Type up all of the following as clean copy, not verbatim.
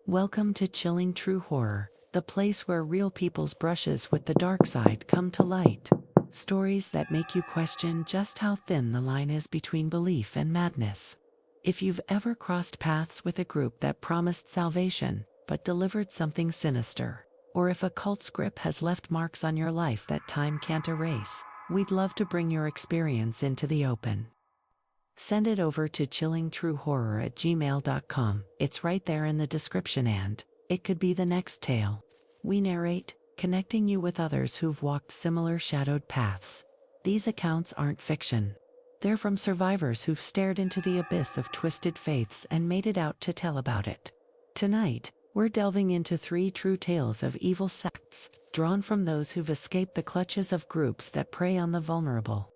Welcome to Chilling True Horror, the place where real people's brushes with the dark side come to light. Stories that make you question just how thin the line is between belief and madness. If you've ever crossed paths with a group that promised salvation but delivered something sinister, or if a cult's grip has left marks on your life that time can't erase, we'd love to bring your experience into the open. Send it over to chillingtruehorror@gmail.com. It's right there in the description, and it could be the next tale we narrate, connecting you with others who've walked similar shadowed paths. These accounts aren't fiction. They're from survivors who've stared into the abyss of twisted faiths and made it out to tell about it. Tonight, we're delving into 3 true tales of evil sects, drawn from those who've escaped the clutches of groups that prey on the vulnerable.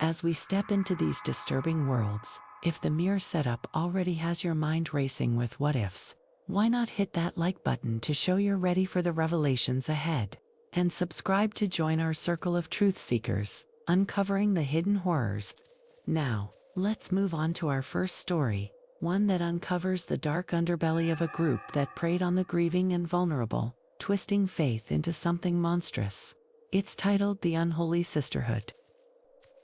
As we step into these disturbing worlds, if the mere setup already has your mind racing with what-ifs, why not hit that like button to show you're ready for the revelations ahead? And subscribe to join our circle of truth seekers, uncovering the hidden horrors. Now, let's move on to our first story, one that uncovers the dark underbelly of a group that preyed on the grieving and vulnerable, twisting faith into something monstrous. It's titled The Unholy Sisterhood.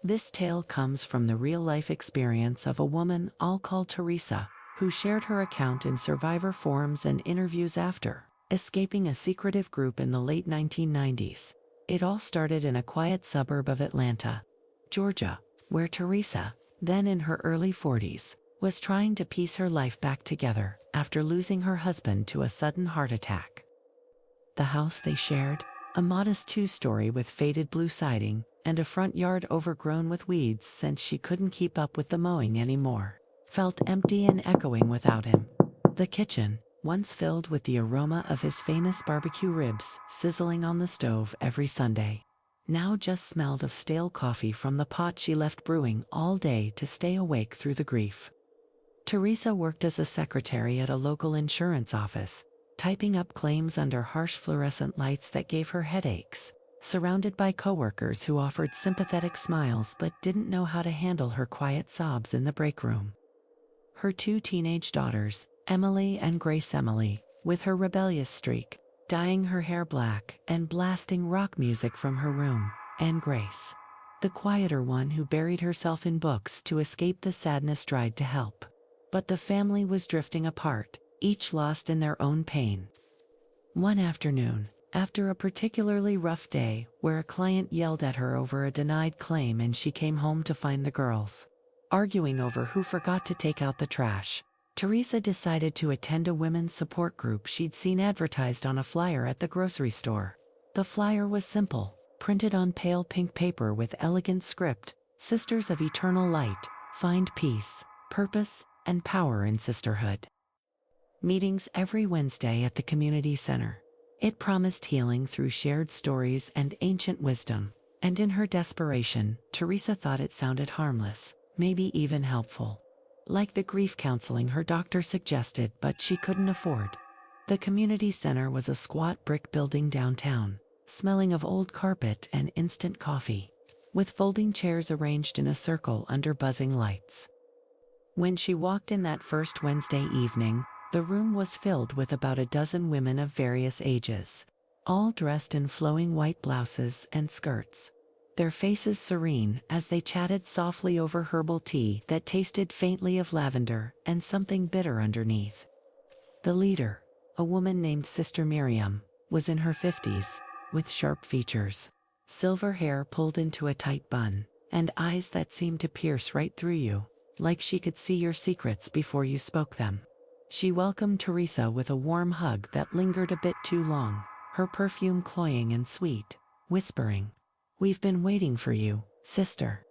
This tale comes from the real-life experience of a woman I'll call Teresa, who shared her account in survivor forums and interviews after escaping a secretive group in the late 1990s. It all started in a quiet suburb of Atlanta, Georgia, where Teresa, then in her early 40s, was trying to piece her life back together after losing her husband to a sudden heart attack. The house they shared, a modest 2-story with faded blue siding, and a front yard overgrown with weeds since she couldn't keep up with the mowing anymore, felt empty and echoing without him. The kitchen, once filled with the aroma of his famous barbecue ribs sizzling on the stove every Sunday, now just smelled of stale coffee from the pot she left brewing all day to stay awake through the grief. Teresa worked as a secretary at a local insurance office, typing up claims under harsh fluorescent lights that gave her headaches, surrounded by coworkers who offered sympathetic smiles but didn't know how to handle her quiet sobs in the break room. Her 2 teenage daughters, Emily and Grace Emily, with her rebellious streak, dyeing her hair black and blasting rock music from her room, and Grace, the quieter one who buried herself in books to escape the sadness, tried to help. But the family was drifting apart, each lost in their own pain. One afternoon, after a particularly rough day where a client yelled at her over a denied claim and she came home to find the girls arguing over who forgot to take out the trash, Teresa decided to attend a women's support group she'd seen advertised on a flyer at the grocery store. The flyer was simple, printed on pale pink paper with elegant script: Sisters of Eternal Light, find peace, purpose, and power in sisterhood. Meetings every Wednesday at the community center. It promised healing through shared stories and ancient wisdom, and in her desperation, Teresa thought it sounded harmless, maybe even helpful. Like the grief counseling her doctor suggested but she couldn't afford. The community center was a squat brick building downtown, smelling of old carpet and instant coffee, with folding chairs arranged in a circle under buzzing lights. When she walked in that first Wednesday evening, the room was filled with about a dozen women of various ages, all dressed in flowing white blouses and skirts, their faces serene as they chatted softly over herbal tea that tasted faintly of lavender and something bitter underneath. The leader, a woman named Sister Miriam, was in her 50s, with sharp features, silver hair pulled into a tight bun, and eyes that seemed to pierce right through you, like she could see your secrets before you spoke them. She welcomed Teresa with a warm hug that lingered a bit too long, her perfume cloying and sweet, whispering, "We've been waiting for you, sister.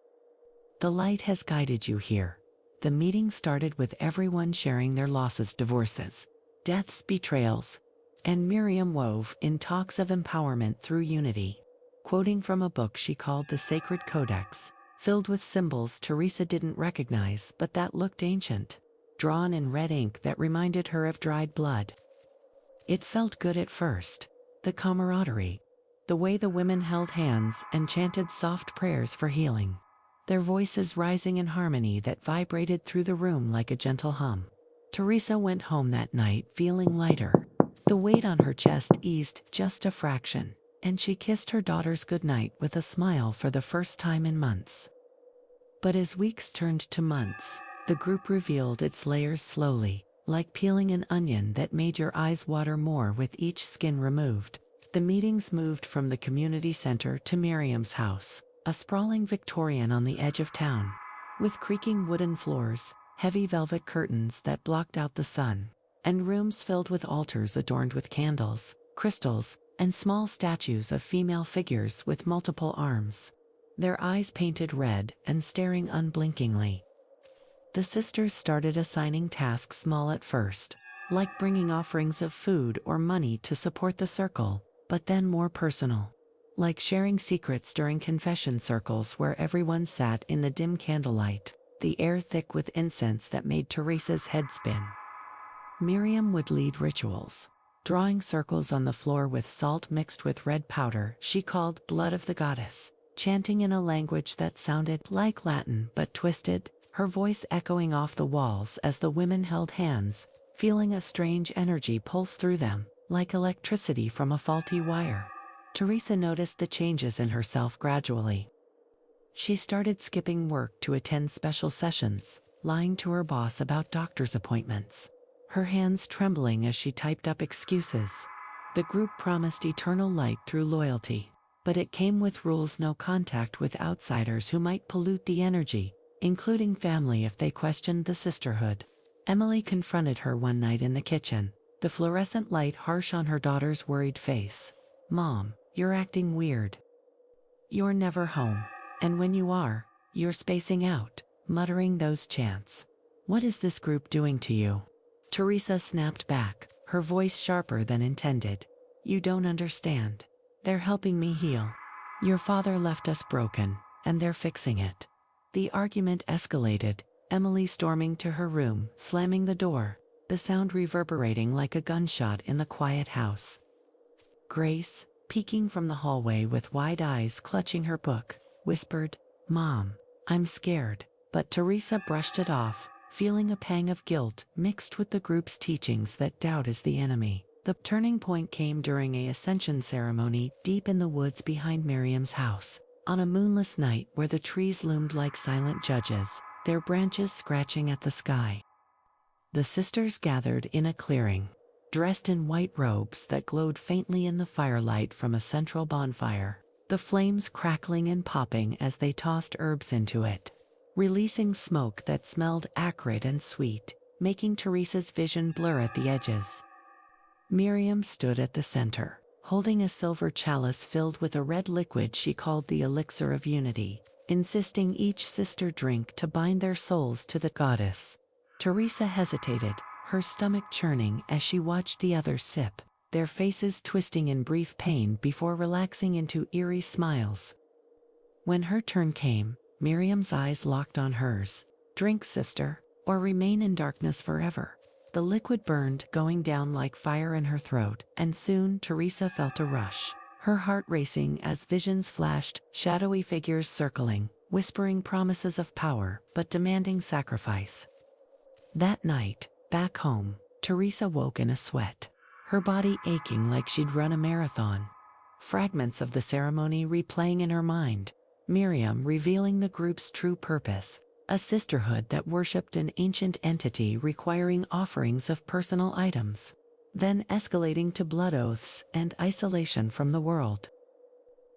The light has guided you here." The meeting started with everyone sharing their losses, divorces, deaths, betrayals, and Miriam wove in talks of empowerment through unity, quoting from a book she called the Sacred Codex, filled with symbols Teresa didn't recognize but that looked ancient, drawn in red ink that reminded her of dried blood. It felt good at first, the camaraderie, the way the women held hands and chanted soft prayers for healing, their voices rising in harmony that vibrated through the room like a gentle hum. Teresa went home that night feeling lighter. The weight on her chest eased just a fraction, and she kissed her daughters goodnight with a smile for the first time in months. But as weeks turned to months, the group revealed its layers slowly, like peeling an onion that made your eyes water more with each skin removed. The meetings moved from the community center to Miriam's house, a sprawling Victorian on the edge of town, with creaking wooden floors, heavy velvet curtains that blocked out the sun, and rooms filled with altars adorned with candles, crystals, and small statues of female figures with multiple arms, their eyes painted red and staring unblinkingly. The sisters started assigning tasks small at first, like bringing offerings of food or money to support the circle, but then more personal, like sharing secrets during confession circles where everyone sat in the dim candlelight, the air thick with incense that made Teresa's head spin. Miriam would lead rituals, drawing circles on the floor with salt mixed with red powder she called blood of the goddess, chanting in a language that sounded like Latin but twisted, her voice echoing off the walls as the women held hands, feeling a strange energy pulse through them, like electricity from a faulty wire. Teresa noticed the changes in herself gradually. She started skipping work to attend special sessions, lying to her boss about doctor's appointments, her hands trembling as she typed up excuses. The group promised eternal light through loyalty, but it came with rules: no contact with outsiders who might pollute the energy, including family if they questioned the sisterhood. Emily confronted her one night in the kitchen, the fluorescent light harsh on her daughter's worried face. "Mom, you're acting weird. You're never home. And when you are, you're spacing out, muttering those chants. What is this group doing to you?" Teresa snapped back, her voice sharper than intended. "You don't understand. They're helping me heal. Your father left us broken, and they're fixing it." The argument escalated, Emily storming to her room, slamming the door, the sound reverberating like a gunshot in the quiet house. Grace, peeking from the hallway with wide eyes clutching her book, whispered, "Mom, I'm scared," but Teresa brushed it off, feeling a pang of guilt mixed with the group's teachings that doubt is the enemy. The turning point came during a ascension ceremony deep in the woods behind Miriam's house, on a moonless night where the trees loomed like silent judges, their branches scratching at the sky. The sisters gathered in a clearing, dressed in white robes that glowed faintly in the firelight from a central bonfire, the flames crackling and popping as they tossed herbs into it, releasing smoke that smelled acrid and sweet, making Teresa's vision blur at the edges. Miriam stood at the center, holding a silver chalice filled with a red liquid she called the elixir of unity, insisting each sister drink to bind their souls to the goddess. Teresa hesitated, her stomach churning as she watched the others sip, their faces twisting in brief pain before relaxing into eerie smiles. When her turn came, Miriam's eyes locked on hers. "Drink, sister, or remain in darkness forever." The liquid burned, going down like fire in her throat, and soon Teresa felt a rush, her heart racing as visions flashed, shadowy figures circling, whispering promises of power but demanding sacrifice. That night, back home, Teresa woke in a sweat, her body aching like she'd run a marathon. Fragments of the ceremony replaying in her mind, Miriam revealing the group's true purpose, a sisterhood that worshipped an ancient entity requiring offerings of personal items, then escalating to blood oaths and isolation from the world.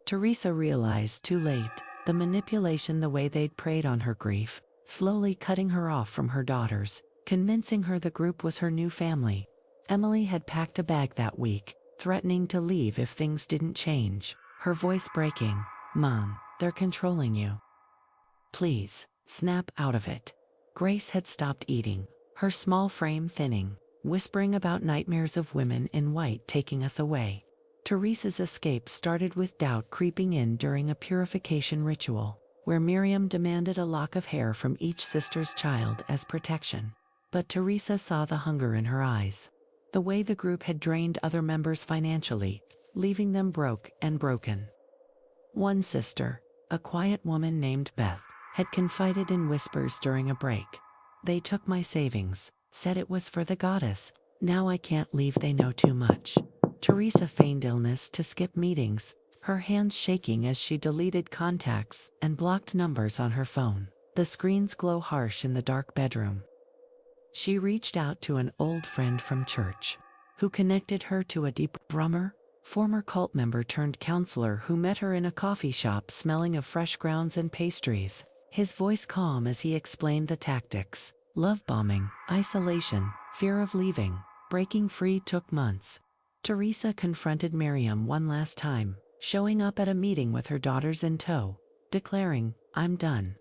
Teresa realized too late the manipulation, the way they'd preyed on her grief, slowly cutting her off from her daughters, convincing her the group was her new family. Emily had packed a bag that week, threatening to leave if things didn't change, her voice breaking. "Mom, they're controlling you. Please, snap out of it." Grace had stopped eating, her small frame thinning, whispering about nightmares of women in white taking us away. Teresa's escape started with doubt creeping in during a purification ritual, where Miriam demanded a lock of hair from each sister's child as protection. But Teresa saw the hunger in her eyes, the way the group had drained other members financially, leaving them broke and broken. One sister, a quiet woman named Beth, had confided in whispers during a break. "They took my savings. Said it was for the goddess. Now I can't leave, they know too much. Teresa feigned illness to skip meetings, her hands shaking as she deleted contacts and blocked numbers on her phone. The screens glow harsh in the dark bedroom. She reached out to an old friend from church, who connected her to a deep drummer, former cult member turned counselor who met her in a coffee shop smelling of fresh grounds and pastries, his voice calm as he explained the tactics. Love bombing, isolation, fear of leaving, breaking free took months. Teresa confronted Miriam one last time, showing up at a meeting with her daughters in tow, declaring, "I'm done.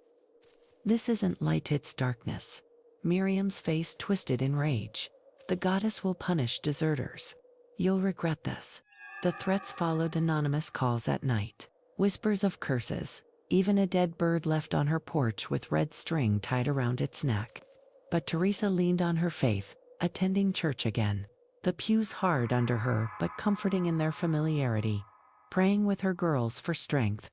This isn't light, it's darkness." Miriam's face twisted in rage. "The goddess will punish deserters. You'll regret this." The threats followed, anonymous calls at night, whispers of curses, even a dead bird left on her porch with red string tied around its neck. But Teresa leaned on her faith, attending church again, the pews hard under her but comforting in their familiarity, praying with her girls for strength.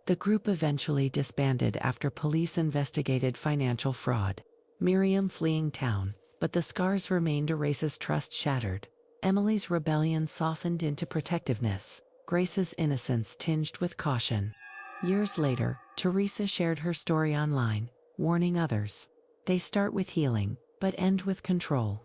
The group eventually disbanded after police investigated financial fraud, Miriam fleeing town, but the scars remained. Teresa's trust shattered. Emily's rebellion softened into protectiveness, Grace's innocence tinged with caution. Years later, Teresa shared her story online, warning others. They start with healing, but end with control.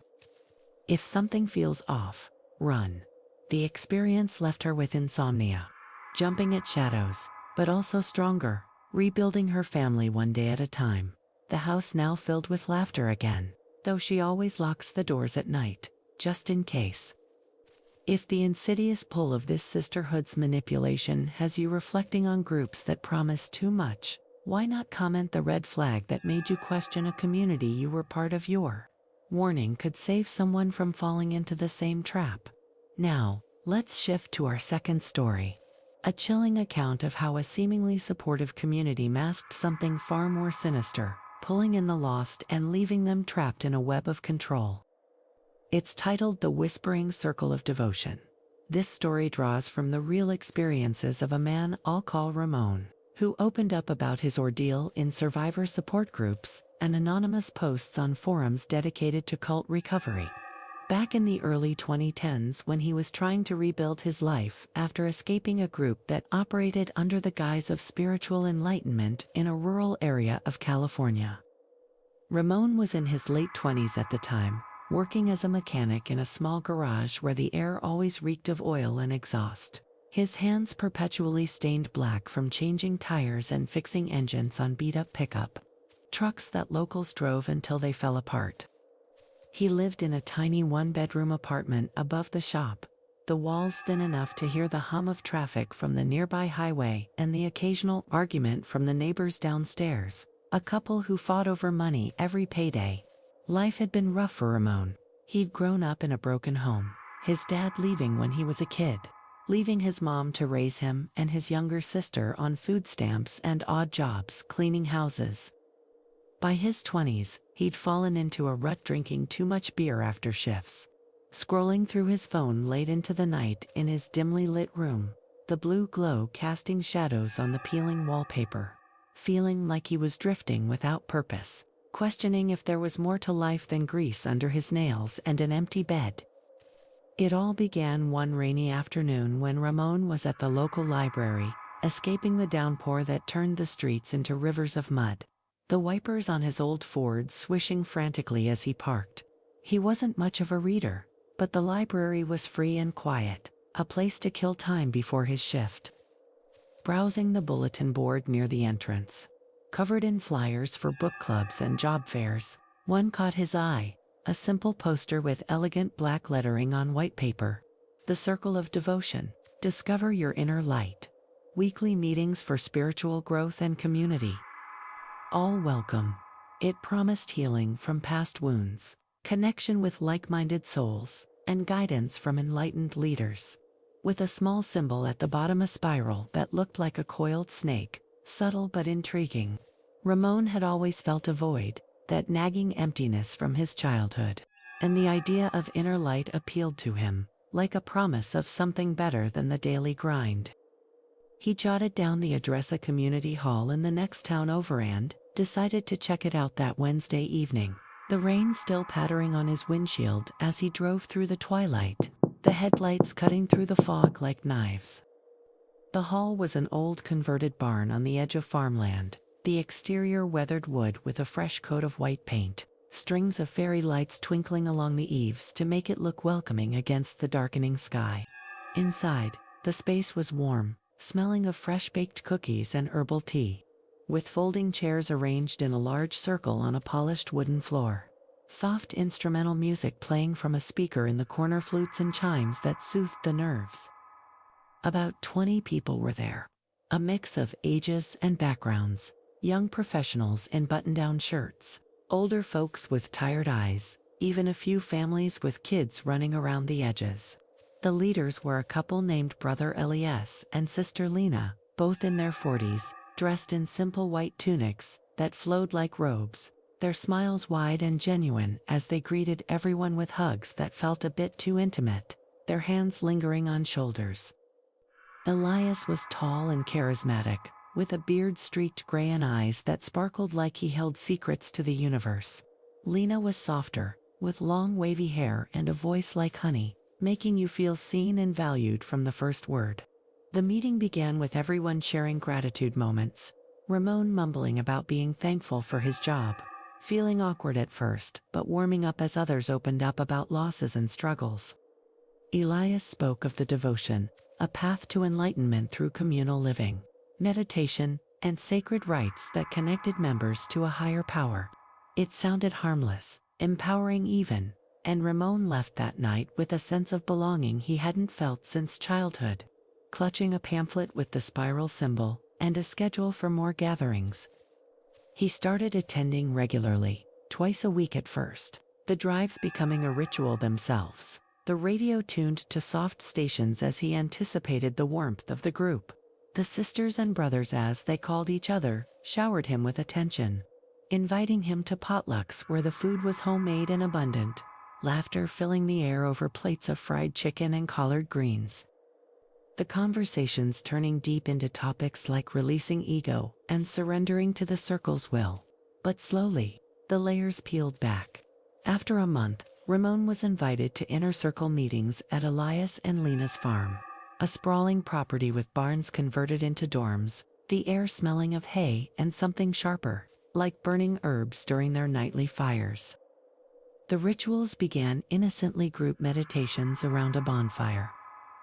If something feels off, run. The experience left her with insomnia, jumping at shadows, but also stronger, rebuilding her family one day at a time. The house now filled with laughter again, though she always locks the doors at night, just in case. If the insidious pull of this sisterhood's manipulation has you reflecting on groups that promise too much, why not comment the red flag that made you question a community you were part of? Your warning could save someone from falling into the same trap. Now, let's shift to our second story. A chilling account of how a seemingly supportive community masked something far more sinister, pulling in the lost and leaving them trapped in a web of control. It's titled The Whispering Circle of Devotion. This story draws from the real experiences of a man I'll call Ramon, who opened up about his ordeal in survivor support groups and anonymous posts on forums dedicated to cult recovery. Back in the early 2010s, when he was trying to rebuild his life after escaping a group that operated under the guise of spiritual enlightenment in a rural area of California. Ramon was in his late 20s at the time, working as a mechanic in a small garage where the air always reeked of oil and exhaust. His hands perpetually stained black from changing tires and fixing engines on beat-up pickup trucks that locals drove until they fell apart. He lived in a tiny one-bedroom apartment above the shop, the walls thin enough to hear the hum of traffic from the nearby highway and the occasional argument from the neighbors downstairs, a couple who fought over money every payday. Life had been rough for Ramon. He'd grown up in a broken home, his dad leaving when he was a kid, leaving his mom to raise him and his younger sister on food stamps and odd jobs cleaning houses. By his 20s, he'd fallen into a rut, drinking too much beer after shifts, scrolling through his phone late into the night in his dimly lit room, the blue glow casting shadows on the peeling wallpaper, feeling like he was drifting without purpose, questioning if there was more to life than grease under his nails and an empty bed. It all began one rainy afternoon when Ramon was at the local library, escaping the downpour that turned the streets into rivers of mud, the wipers on his old Ford swishing frantically as he parked. He wasn't much of a reader, but the library was free and quiet, a place to kill time before his shift. Browsing the bulletin board near the entrance, covered in flyers for book clubs and job fairs, one caught his eye, a simple poster with elegant black lettering on white paper. The Circle of Devotion. Discover your inner light. Weekly meetings for spiritual growth and community. All welcome. It promised healing from past wounds, connection with like-minded souls, and guidance from enlightened leaders. With a small symbol at the bottom, a spiral that looked like a coiled snake, subtle but intriguing. Ramon had always felt a void, that nagging emptiness from his childhood, and the idea of inner light appealed to him, like a promise of something better than the daily grind. He jotted down the address, a community hall in the next town over, and decided to check it out that Wednesday evening. the rain still pattering on his windshield as he drove through the twilight, the headlights cutting through the fog like knives. The hall was an old converted barn on the edge of farmland, the exterior weathered wood with a fresh coat of white paint, strings of fairy lights twinkling along the eaves to make it look welcoming against the darkening sky. Inside, the space was warm, smelling of fresh-baked cookies and herbal tea, with folding chairs arranged in a large circle on a polished wooden floor. Soft instrumental music playing from a speaker in the corner, flutes and chimes that soothed the nerves. About 20 people were there, a mix of ages and backgrounds, young professionals in button-down shirts, older folks with tired eyes, even a few families with kids running around the edges. The leaders were a couple named Brother Elias and Sister Lena, both in their 40s, dressed in simple white tunics that flowed like robes, their smiles wide and genuine as they greeted everyone with hugs that felt a bit too intimate, their hands lingering on shoulders. Elias was tall and charismatic, with a beard streaked gray and eyes that sparkled like he held secrets to the universe. Lena was softer, with long wavy hair and a voice like honey, making you feel seen and valued from the first word. The meeting began with everyone sharing gratitude moments, Ramon mumbling about being thankful for his job, feeling awkward at first, but warming up as others opened up about losses and struggles. Elias spoke of the devotion, a path to enlightenment through communal living, meditation, and sacred rites that connected members to a higher power. It sounded harmless, empowering even, and Ramon left that night with a sense of belonging he hadn't felt since childhood. Clutching a pamphlet with the spiral symbol and a schedule for more gatherings, he started attending regularly, twice a week at first, the drives becoming a ritual themselves. The radio tuned to soft stations as he anticipated the warmth of the group. The sisters and brothers, as they called each other, showered him with attention, inviting him to potlucks where the food was homemade and abundant, laughter filling the air over plates of fried chicken and collard greens. The conversations turning deep into topics like releasing ego and surrendering to the circle's will. But slowly, the layers peeled back. After a month, Ramon was invited to inner circle meetings at Elias and Lena's farm, a sprawling property with barns converted into dorms, the air smelling of hay and something sharper, like burning herbs during their nightly fires. The rituals began innocently, group meditations around a bonfire,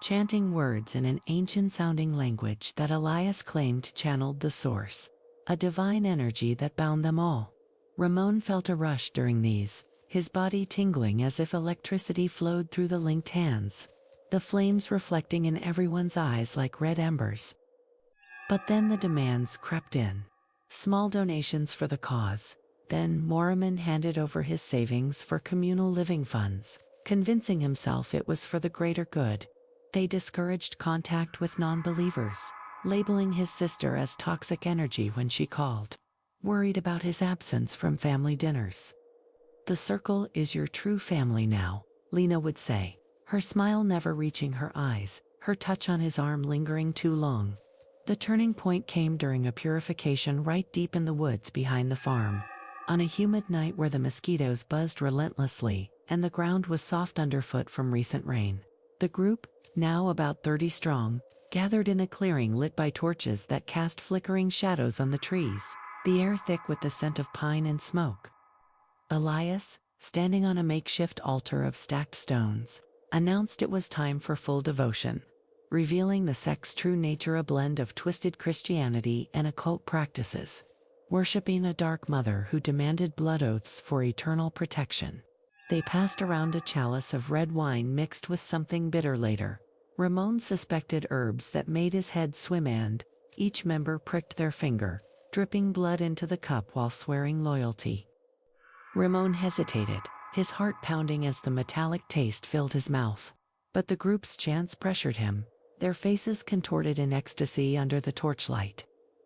chanting words in an ancient-sounding language that Elias claimed channeled the source, a divine energy that bound them all. Ramon felt a rush during these, his body tingling as if electricity flowed through the linked hands, the flames reflecting in everyone's eyes like red embers. But then the demands crept in. Small donations for the cause. Then Moraman handed over his savings for communal living funds, convincing himself it was for the greater good. They discouraged contact with non-believers, labeling his sister as toxic energy when she called, worried about his absence from family dinners. "The circle is your true family now," Lena would say, her smile never reaching her eyes, her touch on his arm lingering too long. The turning point came during a purification right deep in the woods behind the farm. On a humid night where the mosquitoes buzzed relentlessly and the ground was soft underfoot from recent rain, the group, now about 30 strong, gathered in a clearing lit by torches that cast flickering shadows on the trees, the air thick with the scent of pine and smoke. Elias, standing on a makeshift altar of stacked stones, announced it was time for full devotion, revealing the sect's true nature, a blend of twisted Christianity and occult practices, worshipping a dark mother who demanded blood oaths for eternal protection. They passed around a chalice of red wine mixed with something bitter later. Ramon suspected herbs that made his head swim, and each member pricked their finger, dripping blood into the cup while swearing loyalty. Ramon hesitated, his heart pounding as the metallic taste filled his mouth. But the group's chants pressured him, their faces contorted in ecstasy under the torchlight.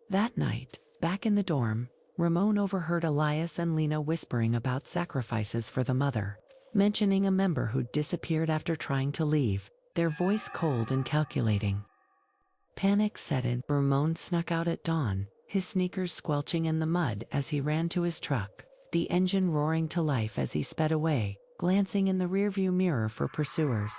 That night, back in the dorm, Ramon overheard Elias and Lena whispering about sacrifices for the mother, mentioning a member who'd disappeared after trying to leave, their voice cold and calculating. Panic set in. Ramon snuck out at dawn, his sneakers squelching in the mud as he ran to his truck. the engine roaring to life as he sped away, glancing in the rearview mirror for pursuers.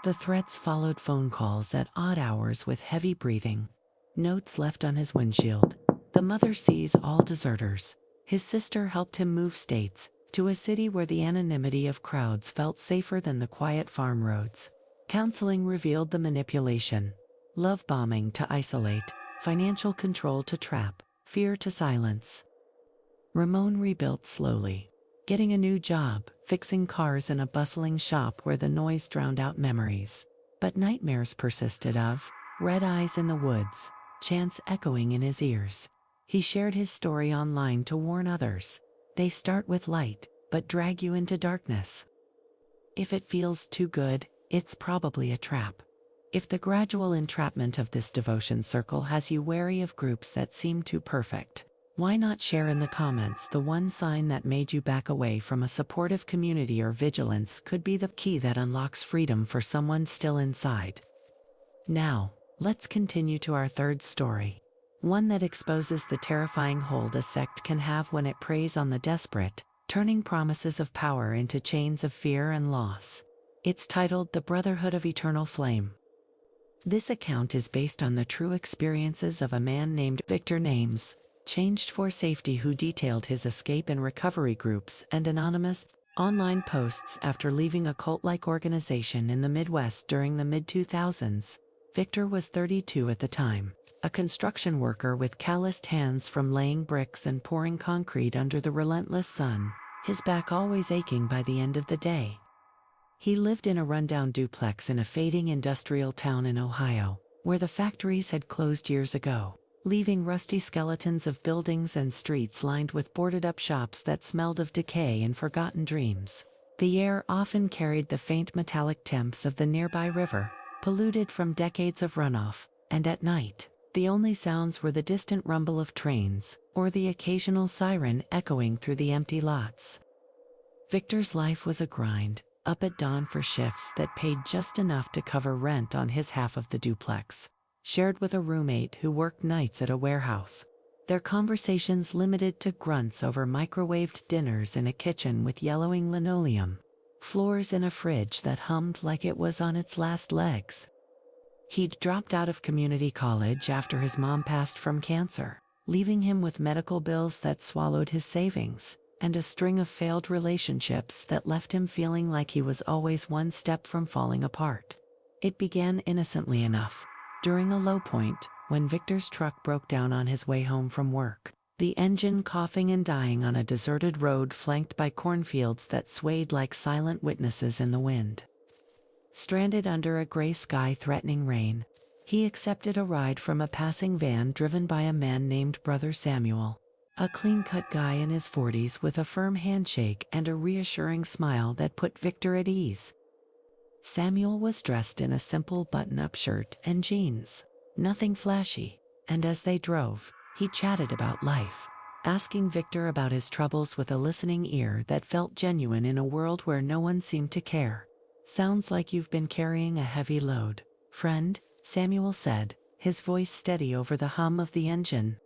The threats followed phone calls at odd hours with heavy breathing. Notes left on his windshield. The mother sees all deserters. His sister helped him move states, to a city where the anonymity of crowds felt safer than the quiet farm roads. Counseling revealed the manipulation. Love bombing to isolate, financial control to trap, fear to silence. Ramon rebuilt slowly, getting a new job, fixing cars in a bustling shop where the noise drowned out memories. But nightmares persisted of red eyes in the woods, chants echoing in his ears. He shared his story online to warn others. They start with light, but drag you into darkness. If it feels too good, it's probably a trap. If the gradual entrapment of this devotion circle has you wary of groups that seem too perfect, why not share in the comments the one sign that made you back away from a supportive community? Or vigilance could be the key that unlocks freedom for someone still inside. Now, let's continue to our third story. One that exposes the terrifying hold a sect can have when it preys on the desperate, turning promises of power into chains of fear and loss. It's titled The Brotherhood of Eternal Flame. This account is based on the true experiences of a man named Victor Names, changed for safety, who detailed his escape in recovery groups and anonymous online posts after leaving a cult-like organization in the Midwest during the mid-2000s. Victor was 32 at the time, a construction worker with calloused hands from laying bricks and pouring concrete under the relentless sun, his back always aching by the end of the day. He lived in a rundown duplex in a fading industrial town in Ohio, where the factories had closed years ago, leaving rusty skeletons of buildings and streets lined with boarded-up shops that smelled of decay and forgotten dreams. The air often carried the faint metallic temps of the nearby river, polluted from decades of runoff, and at night, the only sounds were the distant rumble of trains, or the occasional siren echoing through the empty lots. Victor's life was a grind, up at dawn for shifts that paid just enough to cover rent on his half of the duplex, shared with a roommate who worked nights at a warehouse. Their conversations limited to grunts over microwaved dinners in a kitchen with yellowing linoleum, floors in a fridge that hummed like it was on its last legs. He'd dropped out of community college after his mom passed from cancer, leaving him with medical bills that swallowed his savings, and a string of failed relationships that left him feeling like he was always one step from falling apart. It began innocently enough, during a low point, when Victor's truck broke down on his way home from work, the engine coughing and dying on a deserted road flanked by cornfields that swayed like silent witnesses in the wind. Stranded under a gray sky threatening rain, he accepted a ride from a passing van driven by a man named Brother Samuel, a clean-cut guy in his 40s with a firm handshake and a reassuring smile that put Victor at ease. Samuel was dressed in a simple button-up shirt and jeans, nothing flashy, and as they drove, he chatted about life, asking Victor about his troubles with a listening ear that felt genuine in a world where no one seemed to care. "Sounds like you've been carrying a heavy load, friend," Samuel said, his voice steady over the hum of the engine.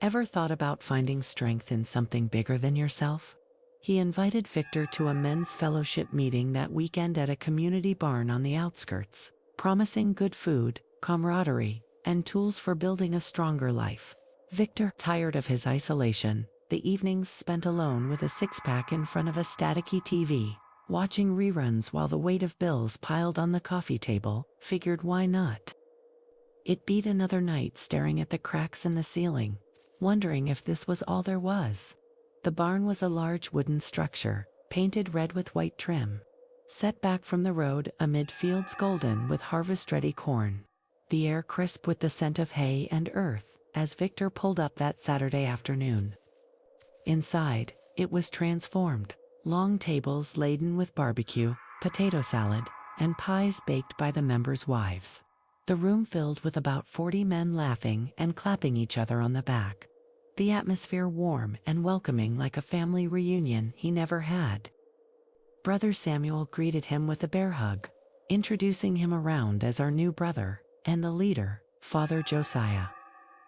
"Ever thought about finding strength in something bigger than yourself?" He invited Victor to a men's fellowship meeting that weekend at a community barn on the outskirts, promising good food, camaraderie, and tools for building a stronger life. Victor, tired of his isolation, the evenings spent alone with a six-pack in front of a staticky TV, watching reruns while the weight of bills piled on the coffee table, figured why not. It beat another night staring at the cracks in the ceiling, wondering if this was all there was. The barn was a large wooden structure, painted red with white trim, set back from the road amid fields golden with harvest-ready corn, the air crisp with the scent of hay and earth, as Victor pulled up that Saturday afternoon. Inside, it was transformed, long tables laden with barbecue, potato salad, and pies baked by the members' wives. The room filled with about 40 men laughing and clapping each other on the back. The atmosphere warm and welcoming like a family reunion he never had. Brother Samuel greeted him with a bear hug, introducing him around as our new brother, and the leader, Father Josiah.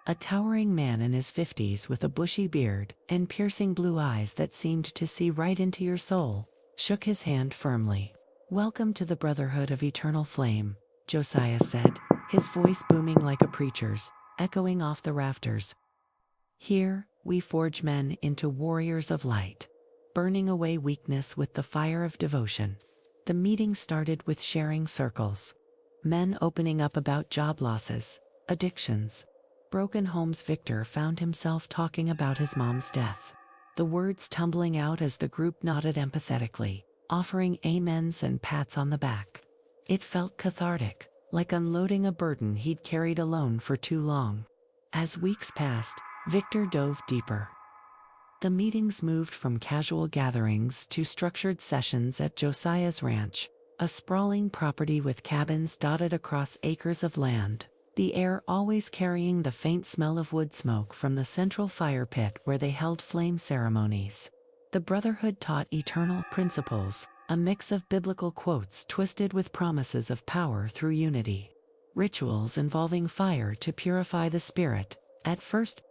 A towering man in his 50s with a bushy beard and piercing blue eyes that seemed to see right into your soul, shook his hand firmly. "Welcome to the Brotherhood of Eternal Flame," Josiah said, his voice booming like a preacher's, echoing off the rafters. "Here, we forge men into warriors of light, burning away weakness with the fire of devotion." The meeting started with sharing circles. Men opening up about job losses, addictions, broken homes. Victor found himself talking about his mom's death, the words tumbling out as the group nodded empathetically, offering amens and pats on the back. It felt cathartic, like unloading a burden he'd carried alone for too long. As weeks passed, Victor dove deeper. The meetings moved from casual gatherings to structured sessions at Josiah's ranch, a sprawling property with cabins dotted across acres of land, the air always carrying the faint smell of wood smoke from the central fire pit where they held flame ceremonies. The Brotherhood taught eternal principles, a mix of biblical quotes twisted with promises of power through unity. Rituals involving fire to purify the spirit. At first,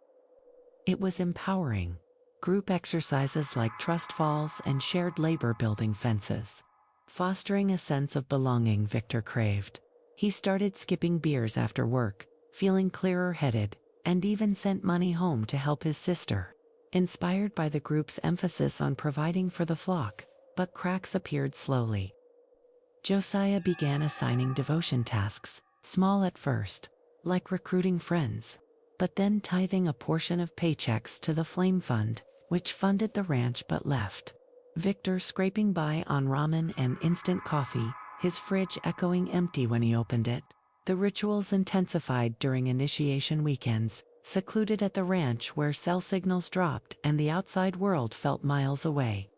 it was empowering. Group exercises like trust falls and shared labor building fences, fostering a sense of belonging Victor craved. He started skipping beers after work, feeling clearer-headed, and even sent money home to help his sister, inspired by the group's emphasis on providing for the flock. But cracks appeared slowly. Josiah began assigning devotion tasks, small at first, like recruiting friends, but then tithing a portion of paychecks to the Flame Fund, which funded the ranch but left Victor scraping by on ramen and instant coffee, his fridge echoing empty when he opened it. The rituals intensified during initiation weekends, secluded at the ranch where cell signals dropped and the outside world felt miles away.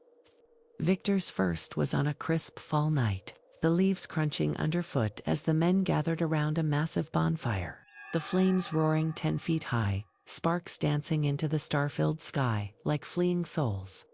Victor's first was on a crisp fall night, the leaves crunching underfoot as the men gathered around a massive bonfire, the flames roaring 10 feet high, sparks dancing into the star-filled sky like fleeing souls.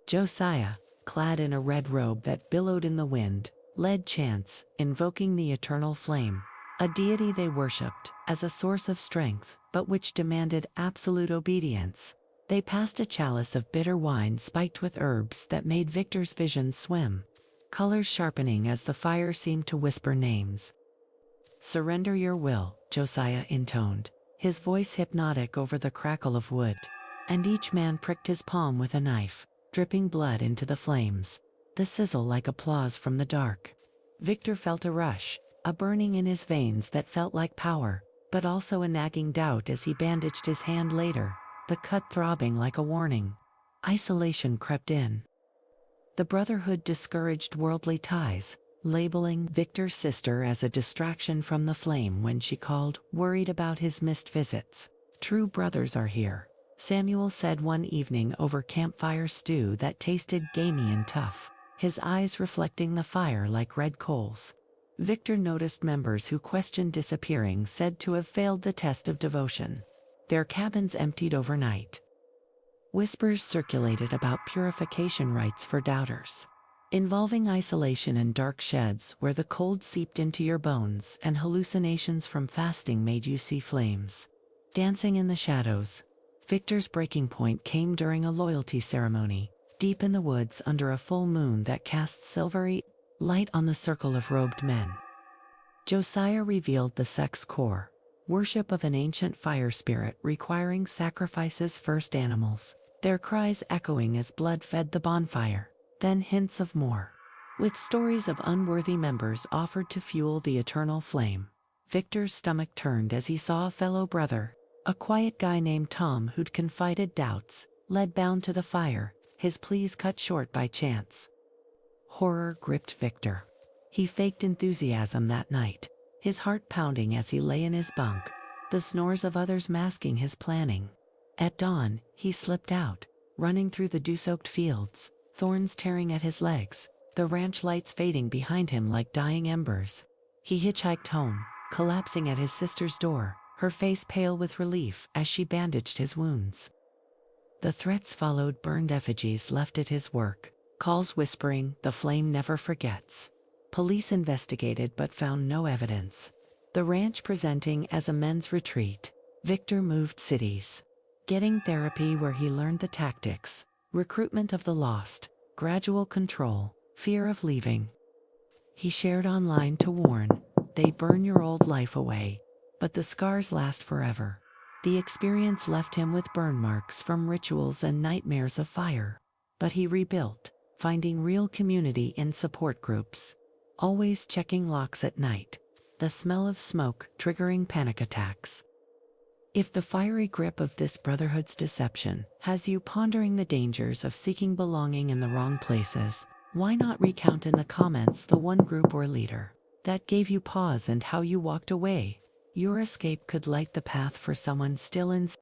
Josiah, clad in a red robe that billowed in the wind, led chants, invoking the eternal flame, a deity they worshipped as a source of strength, but which demanded absolute obedience. They passed a chalice of bitter wine spiked with herbs that made Victor's vision swim, colors sharpening as the fire seemed to whisper names. "Surrender your will," Josiah intoned, his voice hypnotic over the crackle of wood, and each man pricked his palm with a knife, dripping blood into the flames, the sizzle like applause from the dark. Victor felt a rush, a burning in his veins that felt like power, but also a nagging doubt as he bandaged his hand later, the cut throbbing like a warning. Isolation crept in. The Brotherhood discouraged worldly ties, labeling Victor's sister as a distraction from the flame when she called, worried about his missed visits. "True brothers are here," Samuel said one evening over campfire stew that tasted gamey and tough, his eyes reflecting the fire like red coals. Victor noticed members who questioned disappearing said to have failed the test of devotion. Their cabins emptied overnight. Whispers circulated about purification rites for doubters, involving isolation in dark sheds where the cold seeped into your bones and hallucinations from fasting made you see flames dancing in the shadows. Victor's breaking point came during a loyalty ceremony, deep in the woods under a full moon that cast silvery light on the circle of robed men. Josiah revealed the sect's core, worship of an ancient fire spirit requiring sacrifices first animals, their cries echoing as blood fed the bonfire, then hints of more, with stories of unworthy members offered to fuel the eternal flame. Victor's stomach turned as he saw a fellow brother, a quiet guy named Tom who'd confided doubts, led bound to the fire, his pleas cut short by chance. Horror gripped Victor. He faked enthusiasm that night, his heart pounding as he lay in his bunk, the snores of others masking his planning. At dawn, he slipped out, running through the dew-soaked fields, thorns tearing at his legs, the ranch lights fading behind him like dying embers. He hitchhiked home, collapsing at his sister's door, her face pale with relief as she bandaged his wounds. The threats followed burned effigies left at his work, calls whispering, "The flame never forgets." Police investigated but found no evidence. The ranch presenting as a men's retreat, Victor moved cities, getting therapy where he learned the tactics, recruitment of the lost, gradual control, fear of leaving. He shared online to warn, they burn your old life away, but the scars last forever. The experience left him with burn marks from rituals and nightmares of fire. But he rebuilt, finding real community in support groups, always checking locks at night, the smell of smoke triggering panic attacks. If the fiery grip of this brotherhood's deception has you pondering the dangers of seeking belonging in the wrong places, why not recount in the comments the one group or leader that gave you pause and how you walked away? Your escape could light the path for someone still in